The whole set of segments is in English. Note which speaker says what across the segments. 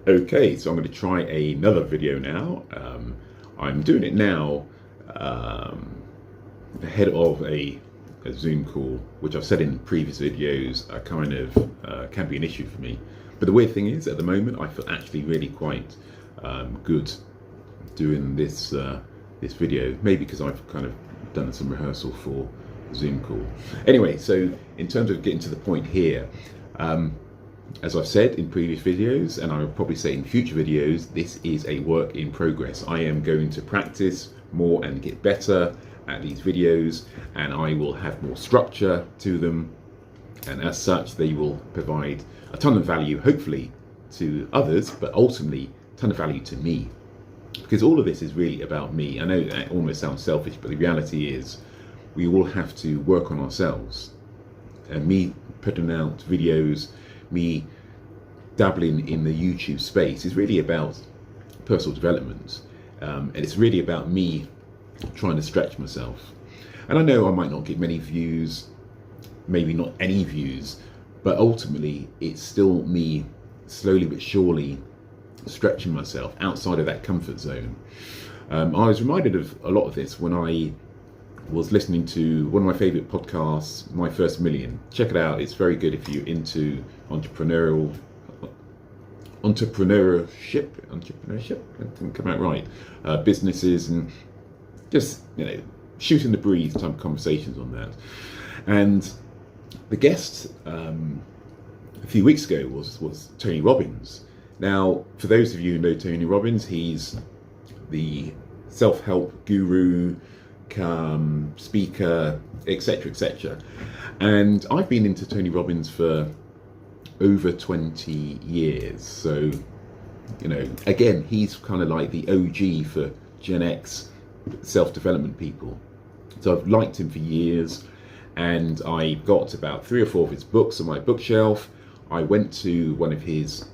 Speaker 1: Okay, so I'm going to try another video now. I'm doing it now ahead of a Zoom call, which I've said in previous videos can be an issue for me. But the weird thing is, at the moment, I feel actually really quite good doing this video. Maybe because I've kind of done some rehearsal for the Zoom call. Anyway, so in terms of getting to the point here, as I've said in previous videos, and I will probably say in future videos, this is a work in progress. I am going to practice more and get better at these videos, and I will have more structure to them, and as such they will provide a ton of value, hopefully to others, but ultimately a ton of value to me, because all of this is really about me. I know that almost sounds selfish, but the reality is we all have to work on ourselves, and me putting out videos, me dabbling in the YouTube space is really about personal development, and it's really about me trying to stretch myself. And I know I might not get many views, maybe not any views, but ultimately it's still me slowly but surely stretching myself outside of that comfort zone. I was reminded of a lot of this when I was listening to one of my favorite podcasts, My First Million. Check it out, it's very good if you're into entrepreneurship, it didn't come out right, businesses, and just, shooting the breeze type of conversations on that. And the guest a few weeks ago was Tony Robbins. Now, for those of you who know Tony Robbins, he's the self-help guru, speaker, etc., etc. And I've been into Tony Robbins for over 20 years. So, again, he's kind of like the OG for Gen X self-development people. So I've liked him for years, and I got about 3 or 4 of his books on my bookshelf. I went to one of his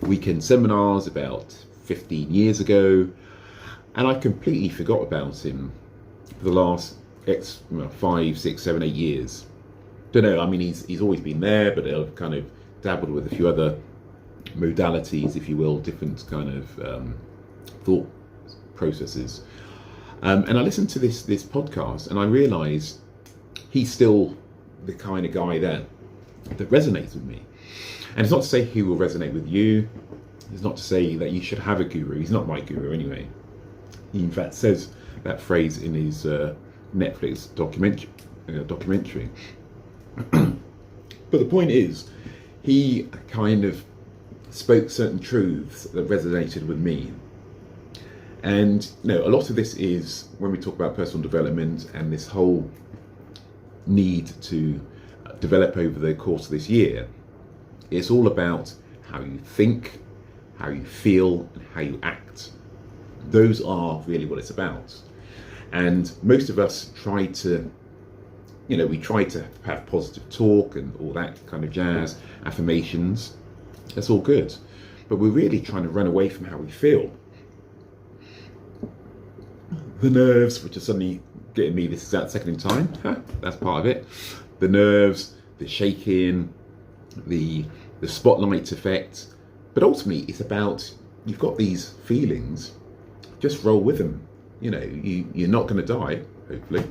Speaker 1: weekend seminars about 15 years ago, and I completely forgot about him for the last 5, 6, 7, 8 years. Don't know, I mean, he's always been there, but I've kind of dabbled with a few other modalities, if you will, different kind of thought processes. And I listened to this podcast, and I realised he's still the kind of guy that resonates with me. And it's not to say he will resonate with you. It's not to say that you should have a guru. He's not my guru anyway. He in fact says that phrase in his Netflix documentary. But the point is, he kind of spoke certain truths that resonated with me. And a lot of this is when we talk about personal development and this whole need to develop over the course of this year. It's all about how you think, how you feel, and how you act. Those are really what it's about. And most of us try to, we try to have positive talk and all that kind of jazz, affirmations. That's all good. But we're really trying to run away from how we feel. The nerves, which are suddenly getting me this exact second in time, that's part of it. The nerves, the shaking, the spotlight effect. But ultimately, it's about, you've got these feelings, just roll with them. You're not going to die, hopefully,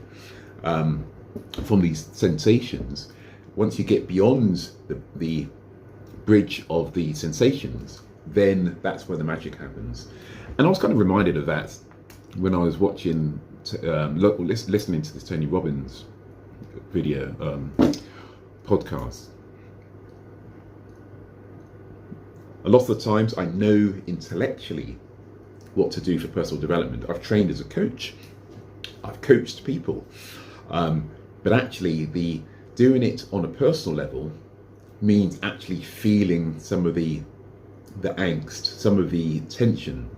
Speaker 1: from these sensations. Once you get beyond the bridge of the sensations, then that's where the magic happens. And I was kind of reminded of that when I was watching, listening to this Tony Robbins video, podcast. A lot of the times I know intellectually what to do for personal development. I've trained as a coach. I've coached people. But actually doing it on a personal level means actually feeling some of the angst, some of the tension,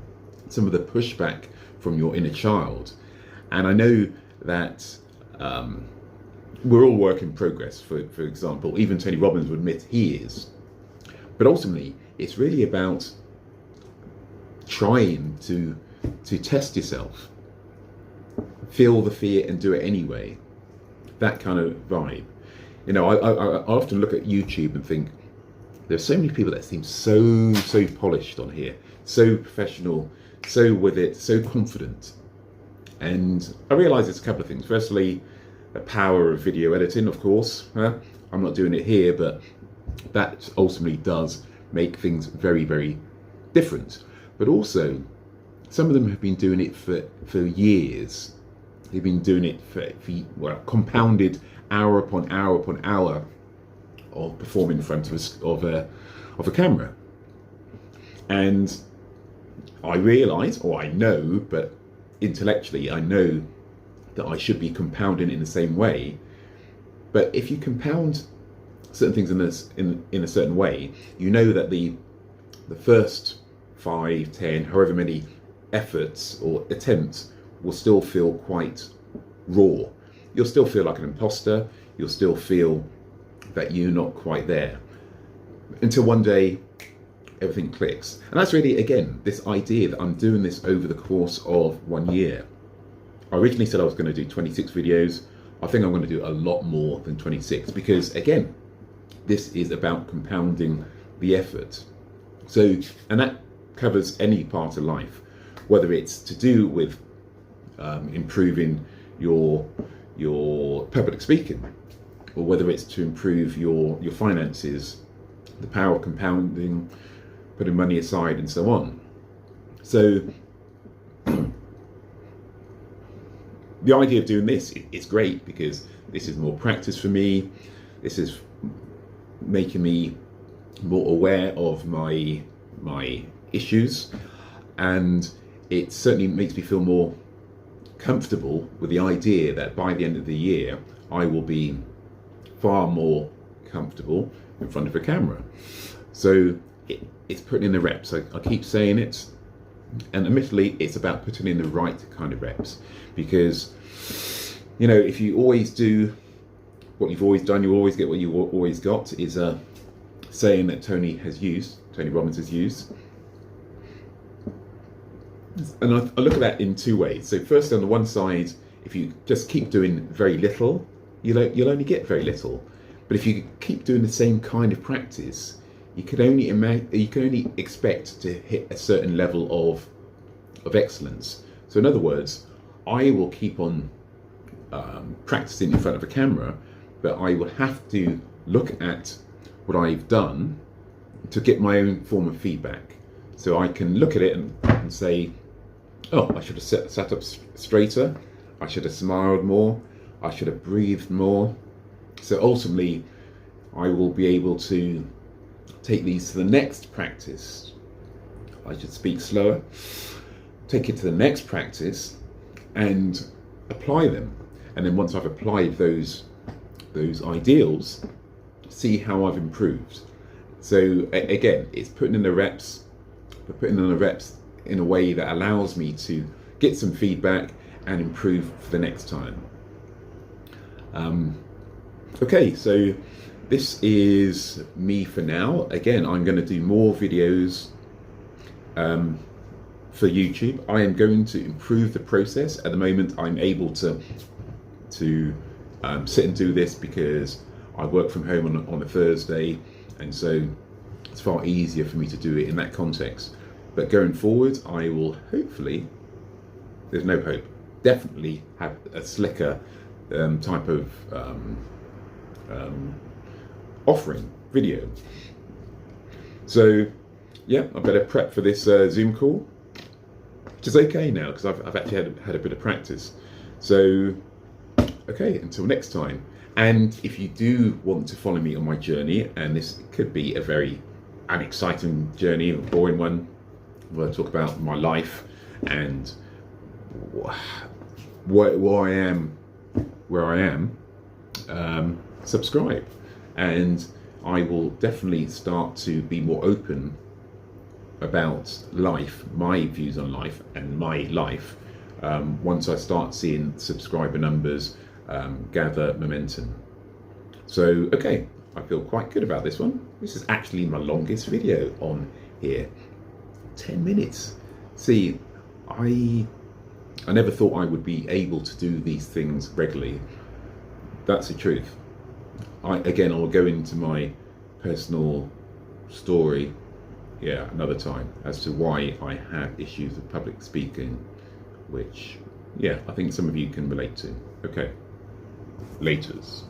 Speaker 1: some of the pushback from your inner child. And I know that we're all work in progress. For example, even Tony Robbins would admit he is. But ultimately, it's really about trying to test yourself, feel the fear and do it anyway. That kind of vibe. I often look at YouTube and think, There's so many people that seem so polished on here, so professional, so with it, so confident. And I realise it's a couple of things. Firstly, the power of video editing, of course. I'm not doing it here, but that ultimately does make things very, very different. But also, some of them have been doing it for years. They've been doing it for compounded hour upon hour upon hour of performing in front of a camera. And I realise, or I know, but intellectually I know that I should be compounding in the same way. But if you compound certain things in a certain way, you know that the first 5, 10, however many efforts or attempts will still feel quite raw. You'll still feel like an imposter. You'll still feel that you're not quite there, until one day everything clicks. And that's really, again, this idea that I'm doing this over the course of 1 year. I originally said I was going to do 26 videos. I think I'm going to do a lot more than 26, because again, this is about compounding the effort. So, and that covers any part of life, whether it's to do with improving your public speaking, or whether it's to improve your finances, the power of compounding, putting money aside, and so on. So the idea of doing this is great, because this is more practice for me. This is making me more aware of my issues, and it certainly makes me feel more comfortable with the idea that by the end of the year I will be far more comfortable in front of a camera. So it's putting in the reps. I keep saying it, and admittedly it's about putting in the right kind of reps, because you know, if you always do what you've always done, you always get what you always got, is a saying that Tony Robbins has used. And I look at that in two ways. So first, on the one side, if you just keep doing very little, you'll only get very little. But if you keep doing the same kind of practice, you can only expect to hit a certain level of excellence. So in other words, I will keep on practicing in front of a camera, but I will have to look at what I've done to get my own form of feedback. So I can look at it and say, oh, I should have sat up straighter, I should have smiled more, I should have breathed more. So ultimately, I will be able to take these to the next practice. I should speak slower, take it to the next practice, and apply them. And then once I've applied those ideals, see how I've improved. So again, it's putting in the reps, but putting in the reps in a way that allows me to get some feedback and improve for the next time. Okay, so this is me for now. Again, I'm going to do more videos for YouTube. I am going to improve the process. At the moment, I'm able to sit and do this because I work from home on a Thursday, and so it's far easier for me to do it in that context. But going forward, I will hopefully, there's no hope, definitely have a slicker type of offering video. So yeah, I better prep for this Zoom call, which is okay now because I've actually had a bit of practice. So okay, until next time. And if you do want to follow me on my journey, and this could be a very unexciting journey, a boring one, where I talk about my life and where I am, subscribe, and I will definitely start to be more open about life, my views on life and my life, once I start seeing subscriber numbers gather momentum. So okay, I feel quite good about this one. This is actually my longest video on here, 10 minutes. See, I never thought I would be able to do these things regularly. That's the truth. I'll go into my personal story, yeah, another time, as to why I have issues with public speaking, which, yeah, I think some of you can relate to. Okay, laters.